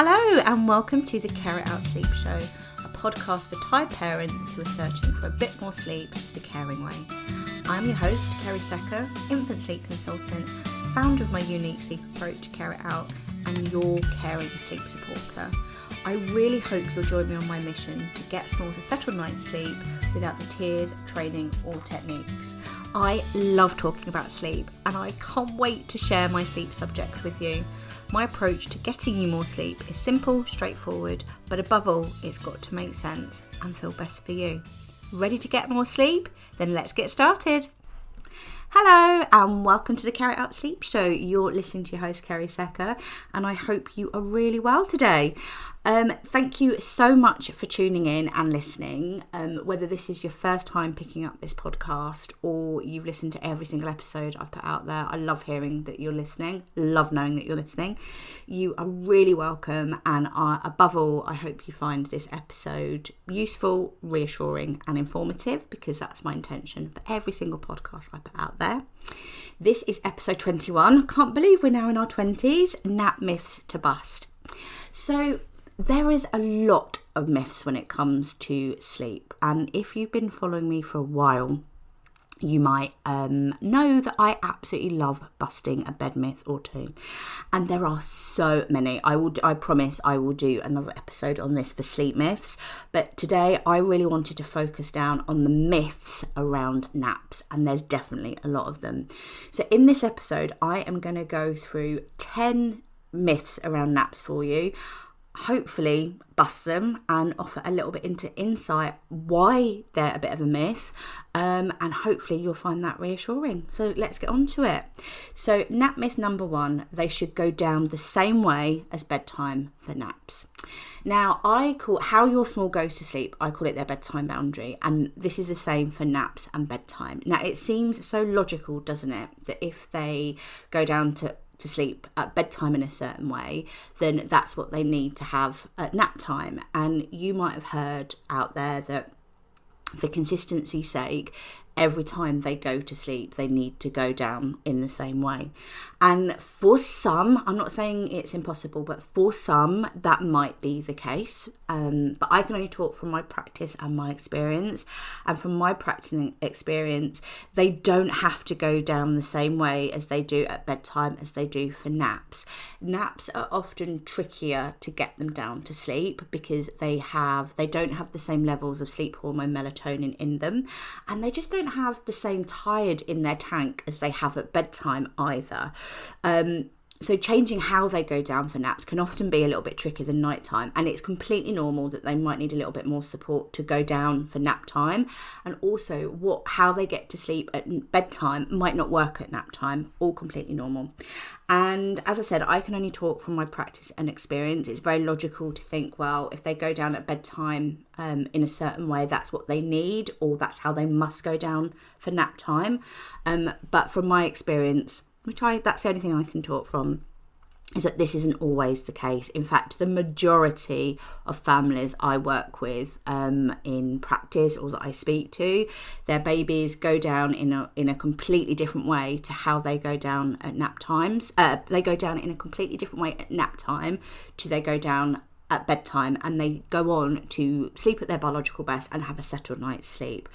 Hello and welcome to the Care It Out Sleep Show, a podcast for tired parents who are searching for a bit more sleep the caring way. I'm your host, Kerry Secker, infant sleep consultant, founder of my unique sleep approach, Care It Out, and your caring sleep supporter. I really hope you'll join me on my mission to get Smalls a settled night's sleep without the tears, training or techniques. I love talking about sleep and I can't wait to share my sleep subjects with you. My approach to getting you more sleep is simple, straightforward, but above all, it's got to make sense and feel best for you. Ready to get more sleep? Then let's get started. Hello and welcome to the Care It Out Sleep Show. You're listening to your host, Kerry Secker, and I hope you are really well today. Thank you so much for tuning in and listening. Whether this is your first time picking up this podcast or you've listened to every single episode I've put out there, I love hearing that you're listening, love knowing that you're listening. You are really welcome, and above all, I hope you find this episode useful, reassuring and informative, because that's my intention for every single podcast I put out there. This is episode 21. Can't believe we're now in our 20s. Nap myths to bust. So there is a lot of myths when it comes to sleep, and if you've been following me for a while, you might know that I absolutely love busting a bed myth or two, and there are so many. I promise I will do another episode on this for sleep myths, but today I really wanted to focus down on the myths around naps, and there's definitely a lot of them. So in this episode I am going to go through 10 myths around naps for you, hopefully bust them and offer a little bit into insight why they're a bit of a myth, and hopefully you'll find that reassuring. So let's get on to it. So nap myth number 1, they should go down the same way as bedtime for naps. Now I call how your small goes to sleep, I call it their bedtime boundary, and this is the same for naps and bedtime. Now it seems so logical, doesn't it, that if they go down to sleep at bedtime in a certain way, then that's what they need to have at nap time. And you might have heard out there that for consistency's sake, every time they go to sleep, they need to go down in the same way. And for some, I'm not saying it's impossible, but for some, that might be the case. But I can only talk from my practice and my experience. And from my practicing experience, they don't have to go down the same way as they do at bedtime as they do for naps. Naps are often trickier to get them down to sleep because they don't have the same levels of sleep hormone melatonin in them, and they just don't have the same tired in their tank as they have at bedtime either. So changing how they go down for naps can often be a little bit trickier than nighttime, and it's completely normal that they might need a little bit more support to go down for nap time, and also how they get to sleep at bedtime might not work at nap time, all completely normal. And as I said, I can only talk from my practice and experience. It's very logical to think, well, if they go down at bedtime in a certain way, that's what they need, or that's how they must go down for nap time. But from my experience, that's the only thing I can talk from, is that this isn't always the case. In fact, the majority of families I work with in practice or that I speak to, their babies go down in a completely different way to how they go down at nap times. They go down in a completely different way at nap time to they go down at bedtime, and they go on to sleep at their biological best and have a settled night's sleep.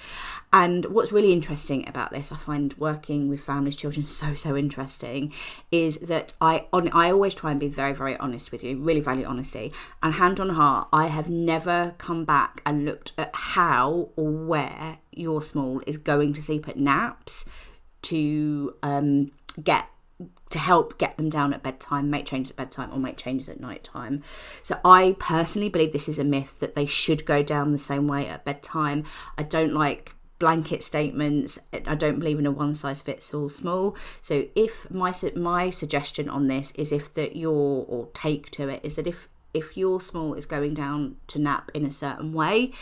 And what's really interesting about this, I find working with families, children, so interesting, is that I always try and be very, very honest with you, really value honesty, and hand on heart, I have never come back and looked at how or where your small is going to sleep at naps to help get them down at bedtime, make changes at bedtime or make changes at night time. So I personally believe this is a myth, that they should go down the same way at bedtime. I don't like blanket statements. I don't believe in a one size fits all small. So if my suggestion on this is if your small is going down to nap in a certain way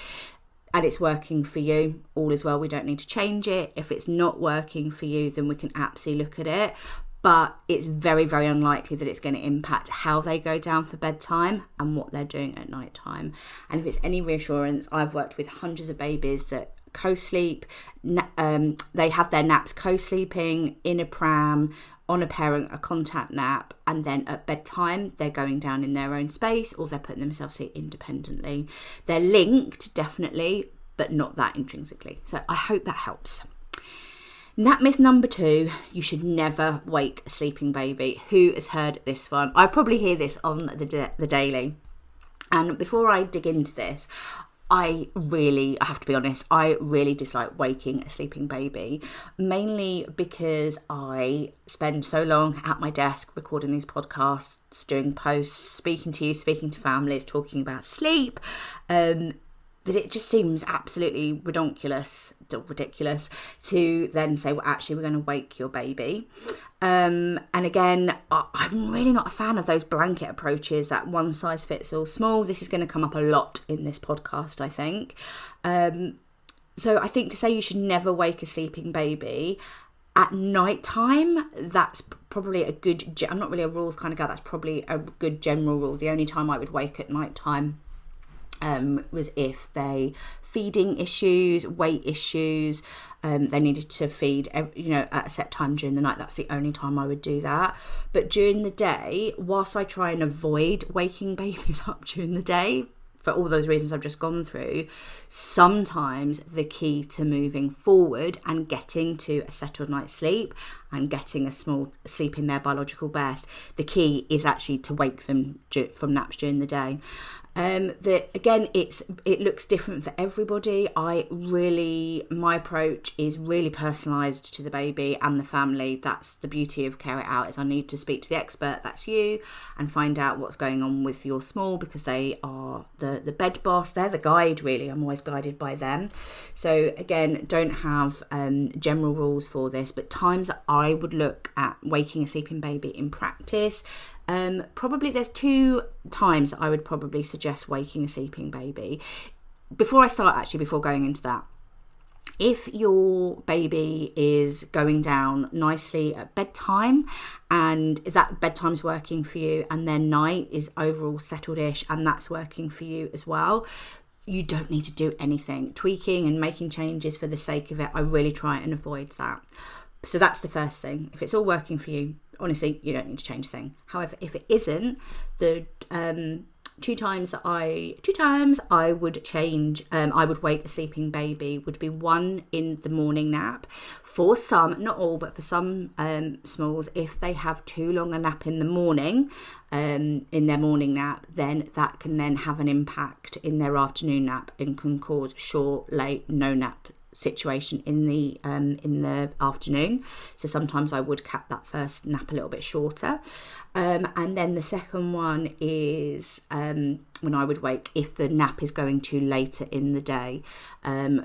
and it's working for you, all is well, we don't need to change it. If it's not working for you, then we can absolutely look at it. But it's very, very unlikely that it's going to impact how they go down for bedtime and what they're doing at night time. And if it's any reassurance, I've worked with hundreds of babies that co-sleep. They have their naps co-sleeping in a pram, on a parent, a contact nap, and then at bedtime they're going down in their own space, or they're putting themselves to sleep independently. They're linked, definitely, but not that intrinsically. So I hope that helps. Nap myth number 2, you should never wake a sleeping baby. Who has heard this one? I probably hear this on the daily. And before I dig into this, I have to be honest, I really dislike waking a sleeping baby, mainly because I spend so long at my desk recording these podcasts, doing posts, speaking to you, speaking to families, talking about sleep, that it just seems absolutely ridiculous to then say, well, actually, we're going to wake your baby. And again, I'm really not a fan of those blanket approaches, that one size fits all small. This is going to come up a lot in this podcast, I think. So I think to say you should never wake a sleeping baby at night time, that's probably a good, I'm not really a rules kind of girl, that's probably a good general rule. The only time I would wake at night time was if they feeding issues, weight issues, they needed to feed at a set time during the night. That's the only time I would do that. But during the day, whilst I try and avoid waking babies up during the day for all those reasons I've just gone through, sometimes the key to moving forward and getting to a settled night's sleep and getting a small sleep in their biological best, the key is actually to wake them from naps during the day. Again, it looks different for everybody. My approach is really personalised to the baby and the family. That's the beauty of Care It Out, is I need to speak to the expert, that's you, and find out what's going on with your small, because they are the bed boss, they're the guide really. I'm always guided by them. So again, don't have general rules for this, but times that I would look at waking a sleeping baby in practice, probably there's 2 times I would probably suggest waking a sleeping baby. Before going into that, if your baby is going down nicely at bedtime and that bedtime's working for you, and their night is overall settled-ish and that's working for you as well, you don't need to do anything. Tweaking and making changes for the sake of it, I really try and avoid that. So that's the first thing. If it's all working for you, honestly, you don't need to change a thing. However, if it isn't, the 2 times I would change, I would wake a sleeping baby would be 1 in the morning nap. For some, not all, but for some smalls, if they have too long a nap in the morning, in their morning nap, then that can then have an impact in their afternoon nap and can cause short, late, no nap situation in the afternoon. So sometimes I would cap that first nap a little bit shorter, and then the second one is when I would wake if the nap is going too later in the day,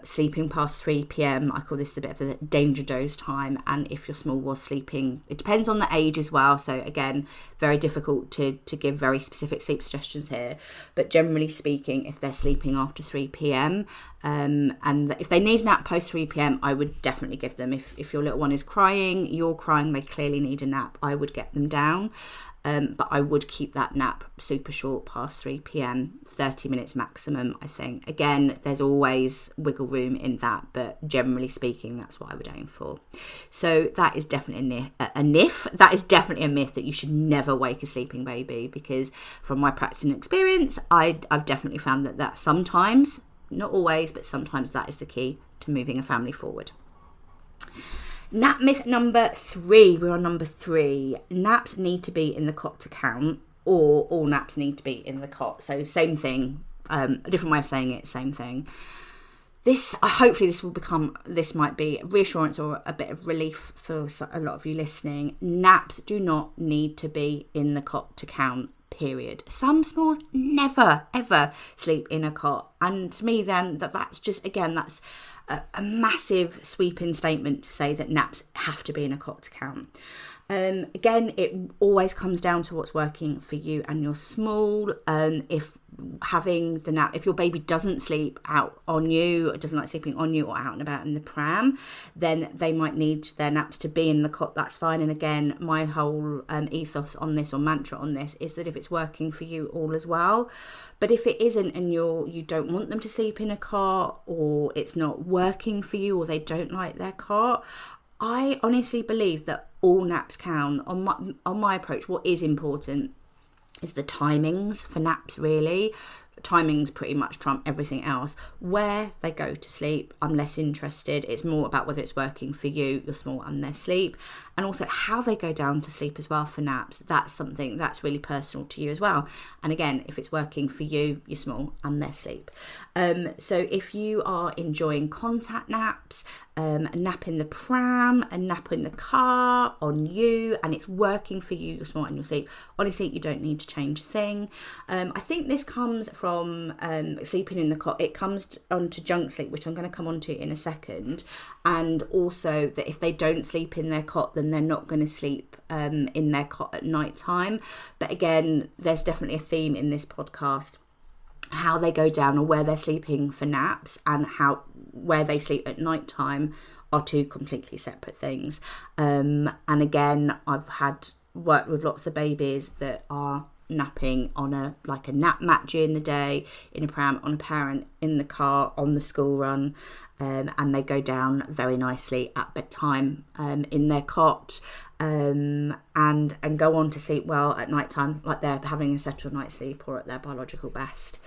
sleeping past 3 p.m. I call this a bit of a danger dose time. And if your small was sleeping, it depends on the age as well, so again, very difficult to give very specific sleep suggestions here, but generally speaking, if they're sleeping after 3 p.m. And if they need a nap post 3 p.m, I would definitely give them. If your little one is crying, you're crying, they clearly need a nap, I would get them down. But I would keep that nap super short past 3 p.m, 30 minutes maximum, I think. Again, there's always wiggle room in that, but generally speaking, that's what I would aim for. So that is definitely a myth. That is definitely a myth that you should never wake a sleeping baby, because from my practice and experience, I've definitely found that sometimes, not always, but sometimes that is the key to moving a family forward. Nap myth number 3. We're on number 3. Naps need to be in the cot to count, or all naps need to be in the cot. So same thing, a different way of saying it, same thing. Hopefully this might be reassurance or a bit of relief for a lot of you listening. Naps do not need to be in the cot to count, period. Some smalls never ever sleep in a cot, and to me then that's just, again, that's a massive sweeping statement to say that naps have to be in a cot to count. Again, it always comes down to what's working for you and your small. If having the nap, if your baby doesn't sleep out on you, or doesn't like sleeping on you or out and about in the pram, then they might need their naps to be in the cot. That's fine. And again, my whole ethos on this, or mantra on this, is that if it's working for you, all as well. But if it isn't, and you don't want them to sleep in a cot, or it's not working for you, or they don't like their cot, I honestly believe that all naps count. On my approach, what is important is the timings for naps, really. Timings pretty much trump everything else. Where they go to sleep, I'm less interested. It's more about whether it's working for you, your small, and their sleep. And also how they go down to sleep as well for naps. That's something that's really personal to you as well. And again, if it's working for you, your small, and their sleep. So if you are enjoying contact naps, a nap in the pram, a nap in the car, on you, and it's working for you, your small, and your sleep, honestly, you don't need to change a thing. I think this comes from sleeping in the cot. It comes onto junk sleep, which I'm going to come on to in a second. And also that if they don't sleep in their cot, then they're not going to sleep in their cot at night time. But again, there's definitely a theme in this podcast. How they go down, or where they're sleeping for naps, and where they sleep at night time are two completely separate things. And again, I've worked with lots of babies that are napping on a nap mat during the day, in a pram, on a parent, in the car, on the school run, and they go down very nicely at bedtime in their cot, and go on to sleep well at night time, like they're having a settled night's sleep, or at their biological best.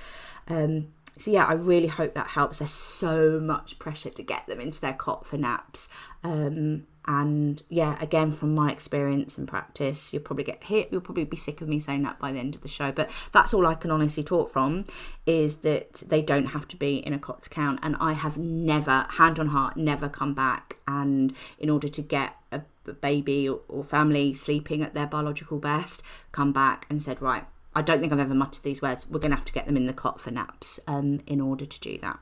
So yeah, I really hope that helps. There's so much pressure to get them into their cot for naps. And yeah, again, from my experience and practice, you'll probably get hit. You'll probably be sick of me saying that by the end of the show. But that's all I can honestly talk from, is that they don't have to be in a cot to count. And I have never, hand on heart, never come back and in order to get a baby or family sleeping at their biological best, come back and said, right, I don't think I've ever muttered these words, we're going to have to get them in the cot for naps in order to do that.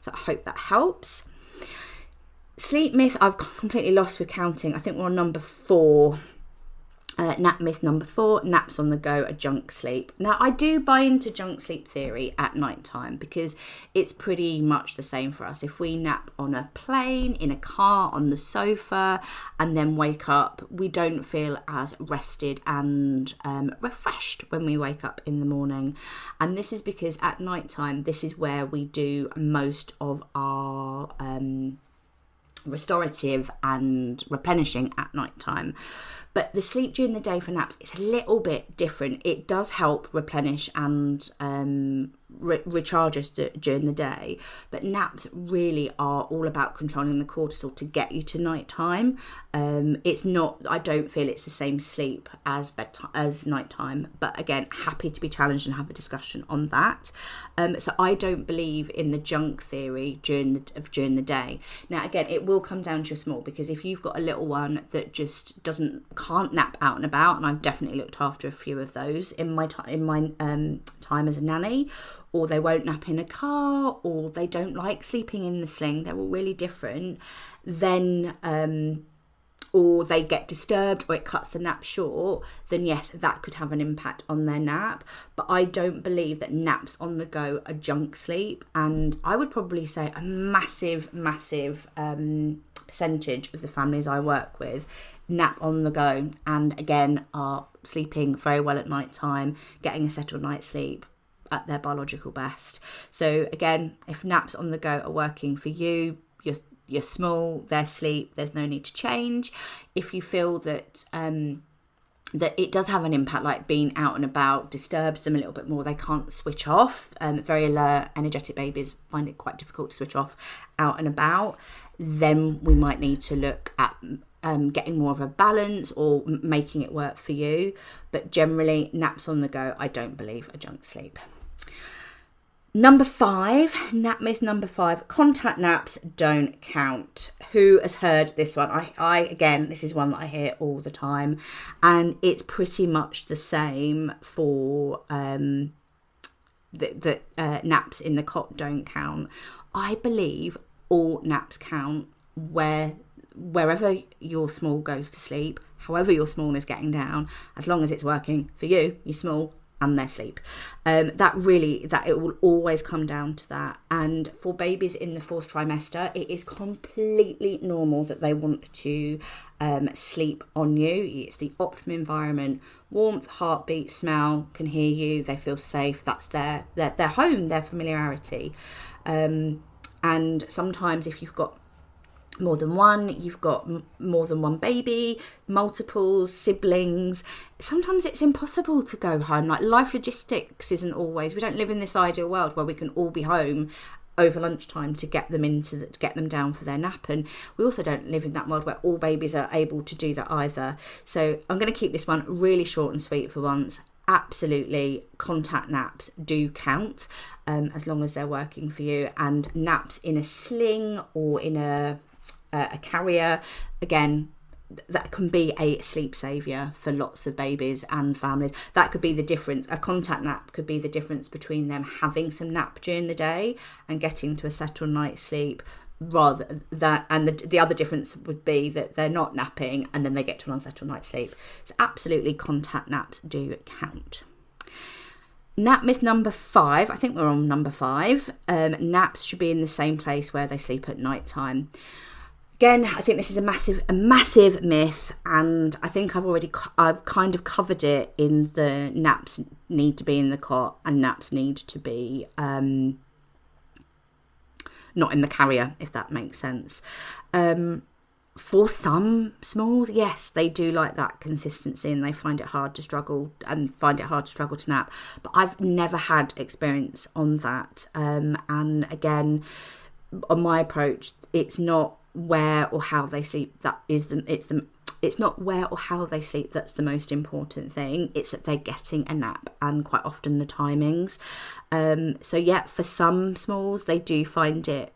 So I hope that helps. Sleep myth, I've completely lost with counting. I think we're on number 4. Nap myth number 4, naps on the go are junk sleep. Now, I do buy into junk sleep theory at night time, because it's pretty much the same for us. If we nap on a plane, in a car, on the sofa, and then wake up, we don't feel as rested and refreshed when we wake up in the morning. And this is because at night time, this is where we do most of our restorative and replenishing at night time. But the sleep during the day for naps is a little bit different. It does help replenish and recharge us during the day. But naps really are all about controlling the cortisol to get you to nighttime. It's not, I don't feel it's the same sleep as nighttime. But again, happy to be challenged and have a discussion on that. So I don't believe in the junk theory during the day. Now, again, it will come down to your small, because if you've got a little one that just can't nap out and about, and I've definitely looked after a few of those in my time as a nanny, or they won't nap in a car, or they don't like sleeping in the sling, they're all really different, then or they get disturbed, or it cuts the nap short, then yes, that could have an impact on their nap. But I don't believe that naps on the go are junk sleep. And I would probably say a massive percentage of the families I work with nap on the go, and again are sleeping very well at night time, getting a settled night's sleep at their biological best. So again, if naps on the go are working for you, you're small, their sleep, there's no need to change. If you feel that that it does have an impact, like being out and about disturbs them a little bit more, they can't switch off, very alert, energetic babies find it quite difficult to switch off out and about, then we might need to look at getting more of a balance or making it work for you. But generally, naps on the go, I don't believe are junk sleep. Number 5, nap myth number 5, contact naps don't count. Who has heard this one? I again, this is one that I hear all the time, and it's pretty much the same for the naps in the cot don't count. I believe all naps count wherever your small goes to sleep. however your small is getting down, as long as it's working for you, your small, and their sleep. That it will always come down to that. And for babies in the 4th trimester, it is completely normal that they want to sleep on you. It's the optimum environment: warmth, heartbeat, smell, can hear you, they feel safe. That's their home, their familiarity. And sometimes if you've got more than one, you've got more than one baby, multiples, siblings, sometimes it's impossible to go home. Like, life logistics isn't always, we don't live in this ideal world where we can all be home over lunchtime to get them down for their nap. And we also don't live in that world where all babies are able to do that either. So I'm going to keep this one really short and sweet for once. Absolutely, contact naps do count, as long as they're working for you. And naps in a sling or in a carrier, again, that can be a sleep saviour for lots of babies and families. That could be the difference. A contact nap could be the difference between them having some nap during the day and getting to a settled night's sleep, rather that, and the other difference would be that they're not napping and then they get to an unsettled night's sleep. So absolutely, contact naps do count. Nap myth number 5, I think we're on number 5. Naps should be in the same place where they sleep at night time. Again, I think this is a massive myth, and I think I've kind of covered it in the naps need to be in the cot and naps need to be not in the carrier, if that makes sense. For some smalls, yes, they do like that consistency and they find it hard to struggle to nap. But I've never had experience on that. And again, on my approach, it's not where or how they sleep it's not where or how they sleep that's the most important thing. It's that they're getting a nap, and quite often the timings. So yeah, for some smalls, they do find it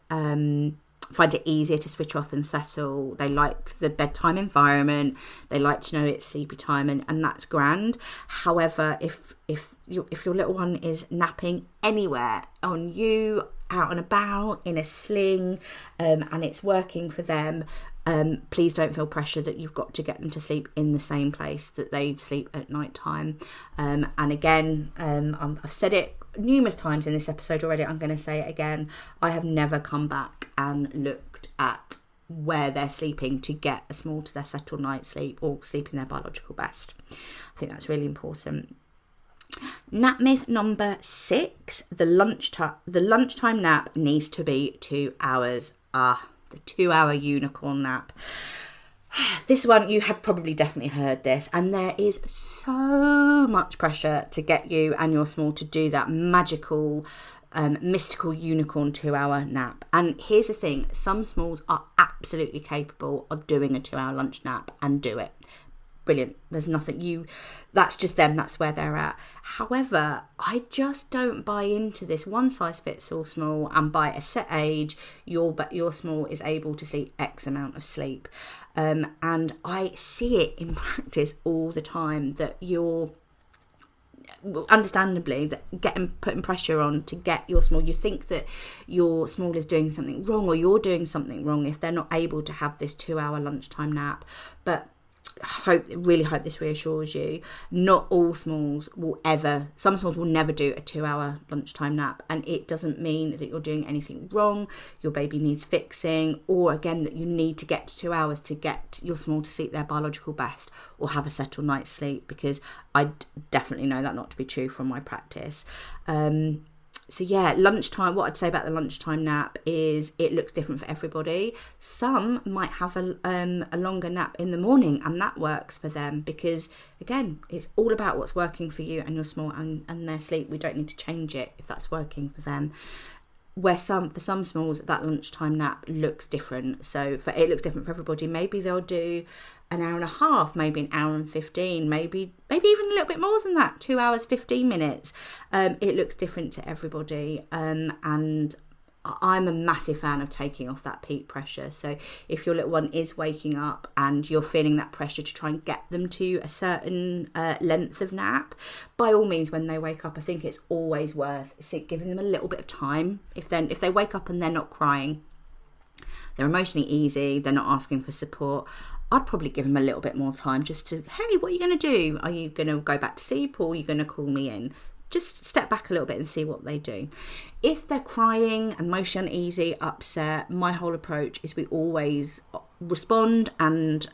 easier to switch off and settle. They like the bedtime environment. They like to know it's sleepy time, and that's grand. However, if your little one is napping anywhere, on you, out and about, in a sling, and it's working for them, please don't feel pressure that you've got to get them to sleep in the same place that they sleep at night time. And again, I've said it numerous times in this episode already, I'm going to say it again, I have never come back and looked at where they're sleeping to get a small to their settled night's sleep or sleeping their biological best. I think that's really important. Nap myth number 6, the lunchtime nap needs to be 2 hours. The 2-hour unicorn nap. This one, you have probably definitely heard this, and there is so much pressure to get you and your small to do that magical, mystical unicorn 2-hour nap. And here's the thing, some smalls are absolutely capable of doing a 2-hour lunch nap and do it. Brilliant. There's nothing that's just them, that's where they're at. However, I just don't buy into this one size fits all small, and by a set age your small is able to sleep X amount of sleep. And I see it in practice all the time, that you're understandably putting pressure on to get your small. You think that your small is doing something wrong, or you're doing something wrong if they're not able to have this 2-hour lunchtime nap. But really hope this reassures you. Not all smalls some smalls will never do a 2-hour lunchtime nap, and it doesn't mean that you're doing anything wrong, your baby needs fixing, or again that you need to get to 2 hours to get your small to sleep their biological best or have a settled night's sleep, because I definitely know that not to be true from my practice. So yeah, lunchtime, what I'd say about the lunchtime nap is it looks different for everybody. Some might have a longer nap in the morning, and that works for them, because again, it's all about what's working for you and your small and their sleep. We don't need to change it if that's working for them. For some smalls, that lunchtime nap looks different. So it looks different for everybody. Maybe they'll do an hour and a half, maybe an hour and 15, maybe even a little bit more than that, 2 hours, 15 minutes. It looks different to everybody. And I'm a massive fan of taking off that peak pressure. So if your little one is waking up and you're feeling that pressure to try and get them to a certain length of nap, by all means, when they wake up, I think it's always worth giving them a little bit of time. If they wake up and they're not crying, they're emotionally easy, they're not asking for support, I'd probably give them a little bit more time just to, hey, what are you going to do? Are you going to go back to sleep, or are you going to call me in? Just step back a little bit and see what they do. If they're crying, emotionally uneasy, upset, my whole approach is we always respond and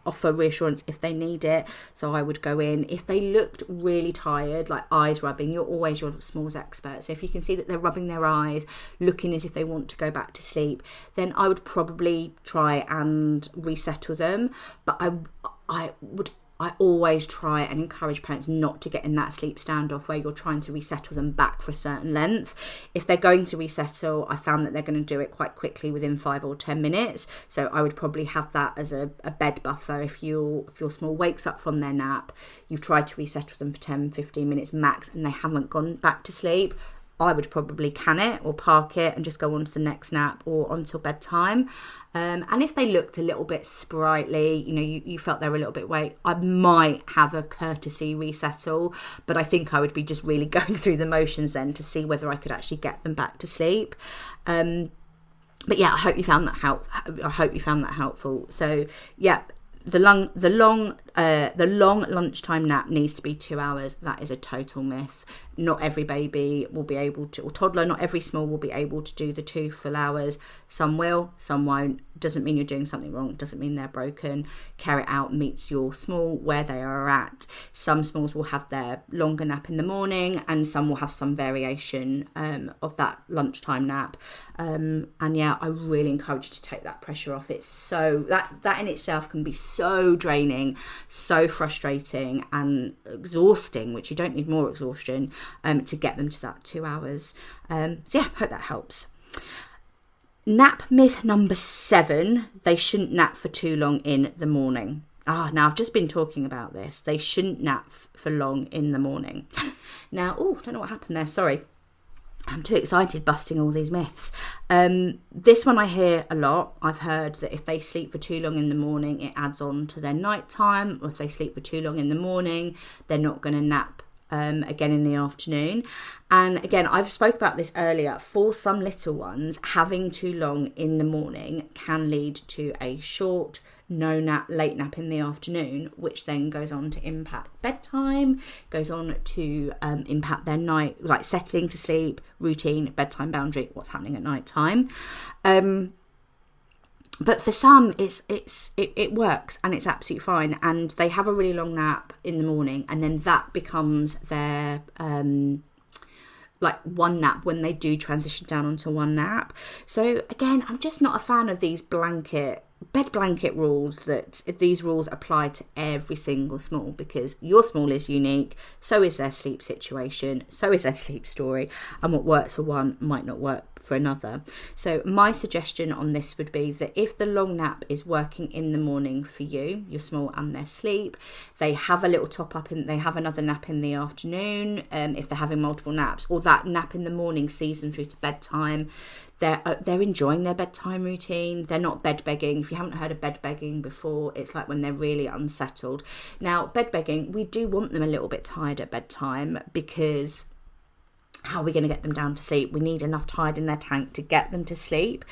offer reassurance if they need it. So I would go in. If they looked really tired, like eyes rubbing, you're always your smalls expert. So if you can see that they're rubbing their eyes, looking as if they want to go back to sleep, then I would probably try and resettle them. But I always try and encourage parents not to get in that sleep standoff where you're trying to resettle them back for a certain length. If they're going to resettle, I found that they're going to do it quite quickly within 5 or 10 minutes. So I would probably have that as a bed buffer. If your small wakes up from their nap, you've tried to resettle them for 10, 15 minutes max and they haven't gone back to sleep, I would probably can it or park it and just go on to the next nap or until bedtime. And if they looked a little bit sprightly, you felt they were a little bit weight, I might have a courtesy resettle, but I think I would be just really going through the motions then to see whether I could actually get them back to sleep. But yeah, I hope you found that helpful. So yeah, the long lunchtime nap needs to be 2 hours. That is a total myth. Not every baby will be able to, or toddler, not every small will be able to do the 2 full hours. Some will, some won't. Doesn't mean you're doing something wrong. Doesn't mean they're broken. Care It Out meets your small where they are at. Some smalls will have their longer nap in the morning, and some will have some variation of that lunchtime nap. And yeah, I really encourage you to take that pressure off. It's so that in itself can be so draining, so frustrating and exhausting, which you don't need more exhaustion to get them to that 2 hours. So yeah, hope that helps. Nap myth number 7, they shouldn't nap for too long in the morning. Now I've just been talking about this. They shouldn't nap for long in the morning. Now, don't know what happened there, sorry. I'm too excited busting all these myths. This one I hear a lot. I've heard that if they sleep for too long in the morning, it adds on to their nighttime. Or if they sleep for too long in the morning, they're not going to nap again in the afternoon. And again, I've spoke about this earlier. For some little ones, having too long in the morning can lead to a short no nap, late nap in the afternoon, which then goes on to impact bedtime, goes on to impact their night, like settling to sleep, routine, bedtime boundary, what's happening at night time. But for some, it works and it's absolutely fine, and they have a really long nap in the morning, and then that becomes their like one nap when they do transition down onto one nap. So again, I'm just not a fan of these bed blanket rules, that these rules apply to every single small, because your small is unique, so is their sleep situation, so is their sleep story, and what works for one might not work for another. So my suggestion on this would be that if the long nap is working in the morning for you, your small, and their sleep, they have a little top up, they have another nap in the afternoon, if they're having multiple naps, or that nap in the morning sees them through to bedtime. They're enjoying their bedtime routine. They're not bed begging. If you haven't heard of bed begging before, it's like when they're really unsettled. Now, bed begging, we do want them a little bit tired at bedtime, because how are we going to get them down to sleep? We need enough tired in their tank to get them to sleep.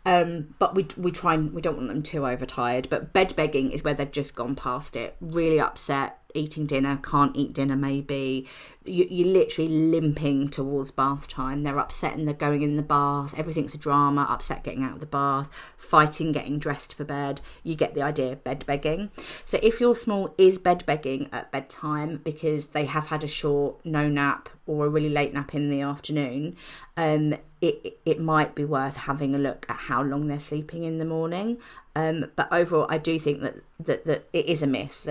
But we don't want them too overtired. But bed begging is where they've just gone past it, really upset, eating dinner, can't eat dinner maybe. You're literally limping towards bath time. They're upset and they're going in the bath. Everything's a drama, upset getting out of the bath, fighting getting dressed for bed. You get the idea, bed begging. So if your small is bed begging at bedtime because they have had a short no nap or a really late nap in the afternoon, it might be worth having a look at how long they're sleeping in the morning. But overall, I do think that it is a myth,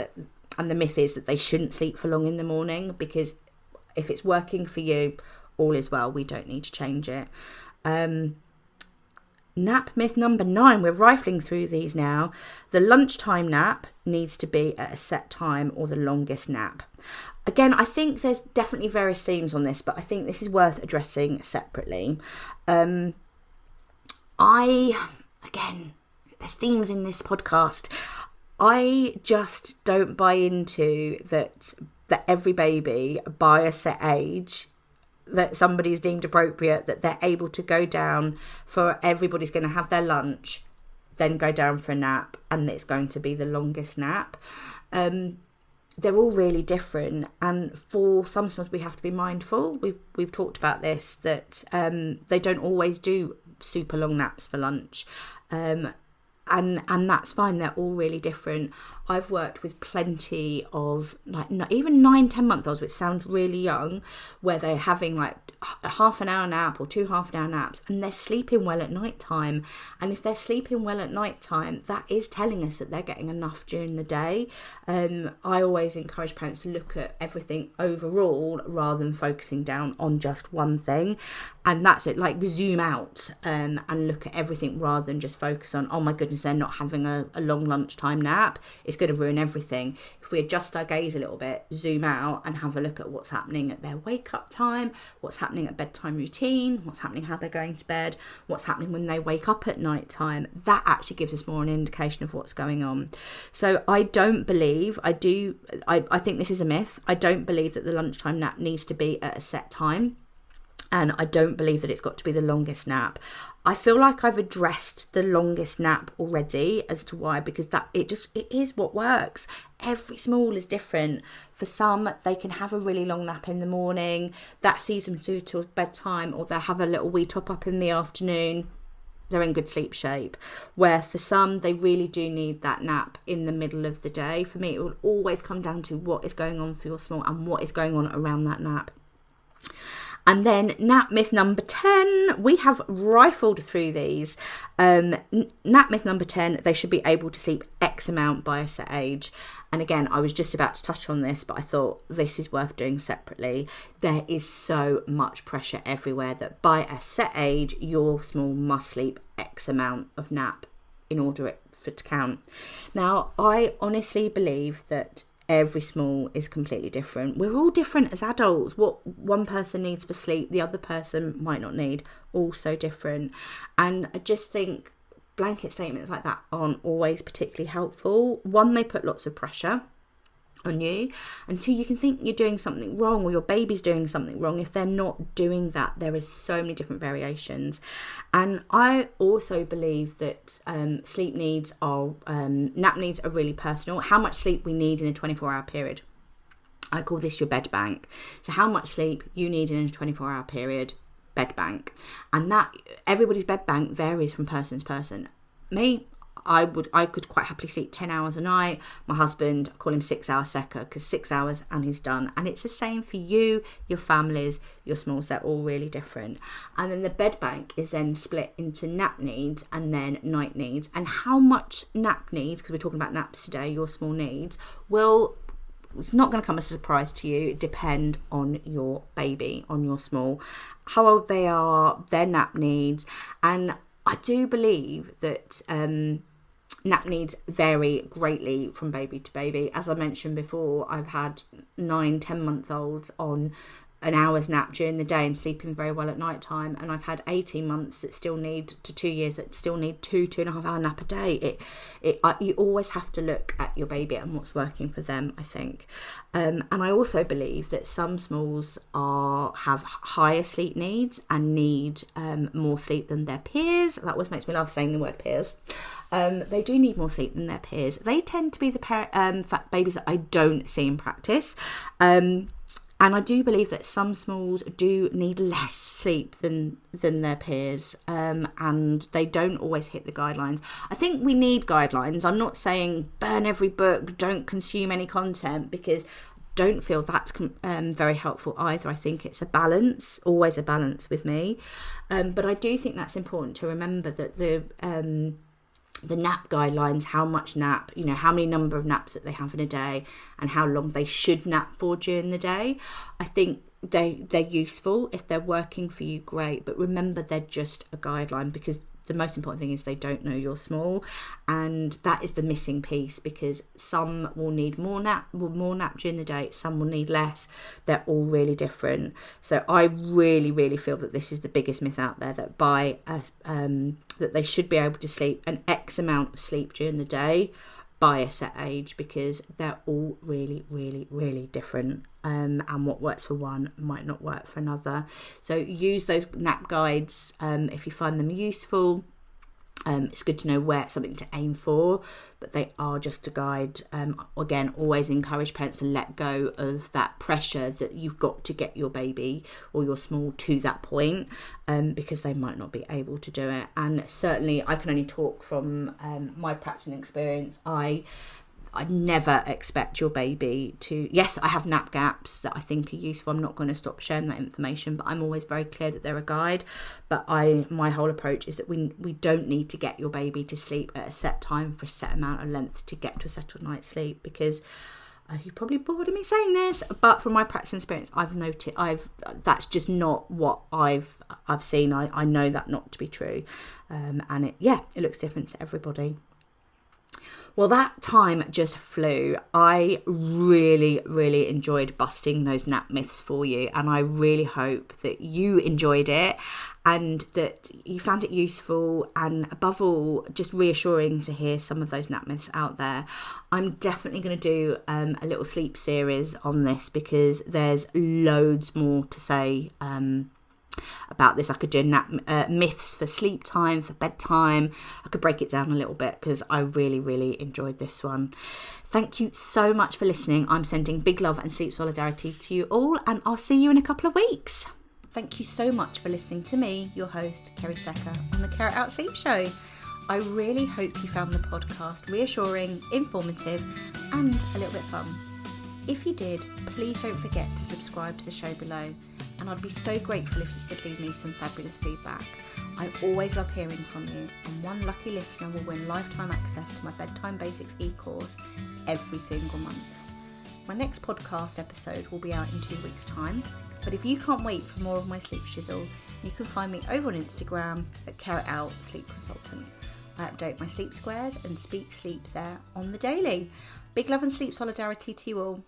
and the myth is that they shouldn't sleep for long in the morning, because if it's working for you, all is well. We don't need to change it. Nap myth number 9. We're rifling through these now. The lunchtime nap needs to be at a set time, or the longest nap. Again, I think there's definitely various themes on this, but I think this is worth addressing separately. There's themes in this podcast. I just don't buy into that every baby by a set age that somebody's deemed appropriate, that they're able to go down for everybody's going to have their lunch, then go down for a nap, and it's going to be the longest nap. They're all really different, and for some smalls we have to be mindful. We've talked about this, that they don't always do super long naps for lunch, and that's fine. They're all really different. I've worked with plenty of even 9-10 month olds, which sounds really young, where they're having like a half an hour nap or 2 half-an-hour naps, and they're sleeping well at night time. And if they're sleeping well at night time, that is telling us that they're getting enough during the day. I always encourage parents to look at everything overall rather than focusing down on just one thing. And that's it, like zoom out and look at everything rather than just focus on, oh my goodness, they're not having a long lunchtime nap. It's going to ruin everything. If we adjust our gaze a little bit, zoom out and have a look at what's happening at their wake up time, what's happening at bedtime routine, what's happening how they're going to bed, what's happening when they wake up at night time, that actually gives us more an indication of what's going on. So I think this is a myth. I don't believe that the lunchtime nap needs to be at a set time. And I don't believe that it's got to be the longest nap. I feel like I've addressed the longest nap already as to why, because it is what works. Every small is different. For some, they can have a really long nap in the morning. That sees them through till bedtime, or they'll have a little wee top up in the afternoon. They're in good sleep shape. Where for some, they really do need that nap in the middle of the day. For me, it will always come down to what is going on for your small and what is going on around that nap. And then nap myth number 10, we have rifled through these. Nap myth number 10, they should be able to sleep X amount by a set age. And again, I was just about to touch on this, but I thought this is worth doing separately. There is so much pressure everywhere that by a set age, your small must sleep X amount of nap in order for it to count. Now, I honestly believe that every small is completely different. We're all different as adults. What one person needs for sleep, the other person might not need. Also different. And I just think blanket statements like that aren't always particularly helpful. One, they put lots of pressure on you, and two, you can think you're doing something wrong or your baby's doing something wrong if they're not doing that. There is so many different variations. And I also believe that sleep needs are nap needs are really personal. How much sleep we need in a 24-hour period, I call this your bed bank. So how much sleep you need in a 24-hour period, bed bank. And that everybody's bed bank varies from person to person. I could quite happily sleep 10 hours a night. My husband, I call him 6 hour secker, because 6 hours and he's done. And it's the same for you, your families, your smalls. They're all really different. And then the bed bank is then split into nap needs and then night needs. And how much nap needs, because we're talking about naps today, your small needs, it's not going to come as a surprise to you, depend on your baby, on your small, how old they are, their nap needs. And I do believe that nap needs vary greatly from baby to baby. As I mentioned before, I've had 9-10 month olds on an hour's nap during the day and sleeping very well at night time, and I've had 18 months that still need, to 2 years that still need 2.5 hour nap a day. You always have to look at your baby and what's working for them, I think. And I also believe that some smalls have higher sleep needs and need more sleep than their peers. That always makes me laugh saying the word peers. They do need more sleep than their peers. They tend to be the babies that I don't see in practice. And I do believe that some smalls do need less sleep than their peers, and they don't always hit the guidelines. I think we need guidelines. I'm not saying burn every book, don't consume any content, because I don't feel that's very helpful either. I think it's a balance, always a balance with me. But I do think that's important to remember, that the nap guidelines, how much nap, how many number of naps that they have in a day and how long they should nap for during the day. I think they're useful. If they're working for you, great. But remember, they're just a guideline, because the most important thing is they don't know you're small, and that is the missing piece, because some will need more nap during the day, some will need less. They're all really different. So I really, really feel that this is the biggest myth out there, that that they should be able to sleep an X amount of sleep during the day by a set age, because they're all really, really, really different. And what works for one might not work for another. So use those nap guides if you find them useful. It's good to know where something to aim for, but they are just a guide. Again, always encourage parents to let go of that pressure that you've got to get your baby or your small to that point, because they might not be able to do it. And certainly I can only talk from my practicing experience. I never expect your baby to, yes, I have nap gaps that I think are useful. I'm not going to stop sharing that information, but I'm always very clear that they're a guide. But my whole approach is that we don't need to get your baby to sleep at a set time for a set amount of length to get to a settled night's sleep, because you're probably bored of me saying this, but from my practicing experience, I've noted that's just not what I've seen. I know that not to be true, and it looks different to everybody. Well, that time just flew. I really, really enjoyed busting those nap myths for you, and I really hope that you enjoyed it and that you found it useful, and above all, just reassuring to hear some of those nap myths out there. I'm definitely going to do a little sleep series on this, because there's loads more to say about this. I could do myths for sleep time, for bedtime. I could break it down a little bit, because I really, really enjoyed this one. Thank you so much for listening. I'm sending big love and sleep solidarity to you all, and I'll see you in a couple of weeks. Thank you so much for listening to me, your host, Kerry Secker, on the Care It Out Sleep Show. I really hope you found the podcast reassuring, informative, and a little bit fun. If you did, please don't forget to subscribe to the show below, and I'd be so grateful if you could leave me some fabulous feedback. I always love hearing from you, and one lucky listener will win lifetime access to my Bedtime Basics e-course every single month. My next podcast episode will be out in 2 weeks' time, but if you can't wait for more of my sleep shizzle, you can find me over on Instagram at Care It Out Sleep Consultant. I update my sleep squares and speak sleep there on the daily. Big love and sleep solidarity to you all.